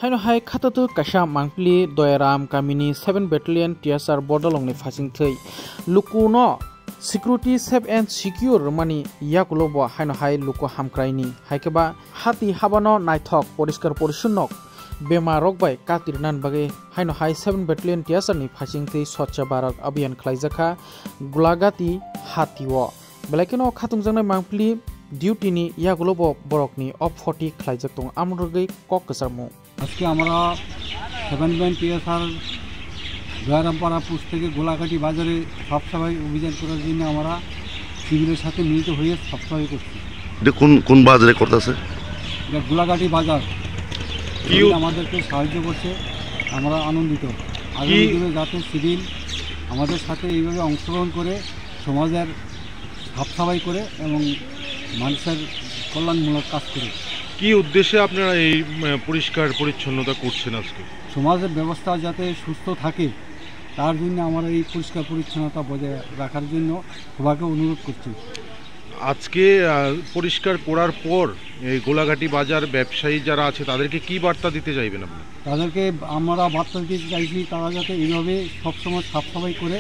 Haino hai khatatu kasha mangpli doyaram kamini 7 battalion TSR bordalong ni fasing thei lukuno security safe and secure mani yakulobo haino hai luko hamkraini haikeba hati habano naithok poriskar porishonnok bemarok bai katirnan bage haino hai 7 battalion TSR ni fasing thei swachha bharat abhiyan khlaijaka gulagati hatiwo belakino khatungjangnai mangpli duty নি ইয়াগুলোব বরকনি of 40 খাইজাক Dong আমরগৈ cock কসারমু আজকে আমরা 7 TSR জয়রামপাড়া post থেকে গোলাঘাটি বাজারে সাফসাফাই অভিযান করার জন্য আমরা শিবিরের সাথে মিলিত হয়ে সাফসাফাই করছি। এটা কোন বাজারে করতেছে? এটা গোলাঘাটি বাজার। কি আমাদেরকে সাহায্য করছে, আমরা আনন্দিত। আগামী দিনে যাতে সিভিল আমাদের সাথে এইভাবে অংশগ্রহণ করে সমাজের সাফসাফাই করে এবং মানুষের কল্যাণমূলক কাজ করে। কি উদ্দেশ্যে আপনারা এই পরিষ্কার পরিচ্ছন্নতা করছেন? আজকে সমাজের ব্যবস্থা যাতে সুস্থ থাকে তার জন্য আমরা এই পরিষ্কার পরিচ্ছন্নতা বজায় রাখার জন্য সবাইকে অনুরোধ করছি। আজকে পরিষ্কার করার পর এই গোলাঘাটি বাজার ব্যবসায়ী যারা আছে তাদেরকে কি বার্তা দিতে চাইবেন আপনি? তাদেরকে আমরা বার্তা দিতে চাইছি তারা যাতে এইভাবে সবসময় সাফসাফাই করে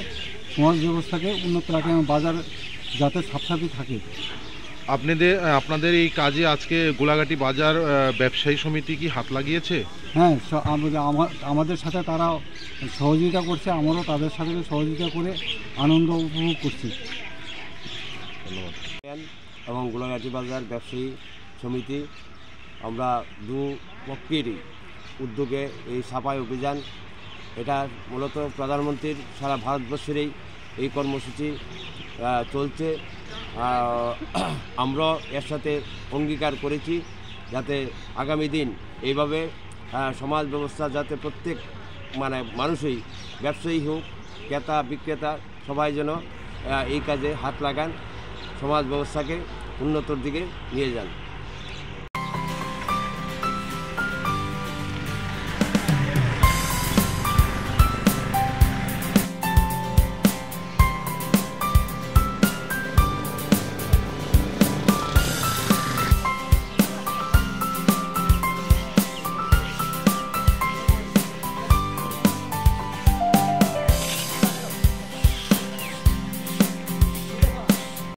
সমাজ ব্যবস্থাকে উন্নত রাখে এবং বাজার যাতে সাফসাফাই থাকে। আপনাদের এই কাজে আজকে গোলাঘাটি বাজার ব্যবসায়ী সমিতি কি হাত লাগিয়েছে? হ্যাঁ, আমাদের সাথে তারা সহযোগিতা করছে, আমরাও তাদের সাথে সহযোগিতা করে আনন্দ উপভোগ করছি। ধন্যবাদ। এবং গোলাঘাটি বাজার ব্যবসায়ী সমিতি আমরা দু পক্ষেরই উদ্যোগে এই সাফাই অভিযান, এটা মূলত প্রধানমন্ত্রীর সারা ভারতবর্ষেরই এই কর্মসূচি চলছে। আমরা এর সাথে অঙ্গীকার করেছি যাতে আগামী দিন এইভাবে সমাজ ব্যবস্থা যাতে প্রত্যেক মানুষই, ব্যবসায়ী হোক, ক্রেতা বিক্রেতা, সবাই যেন এই কাজে হাত লাগান, সমাজ ব্যবস্থাকে উন্নতর দিকে নিয়ে যান।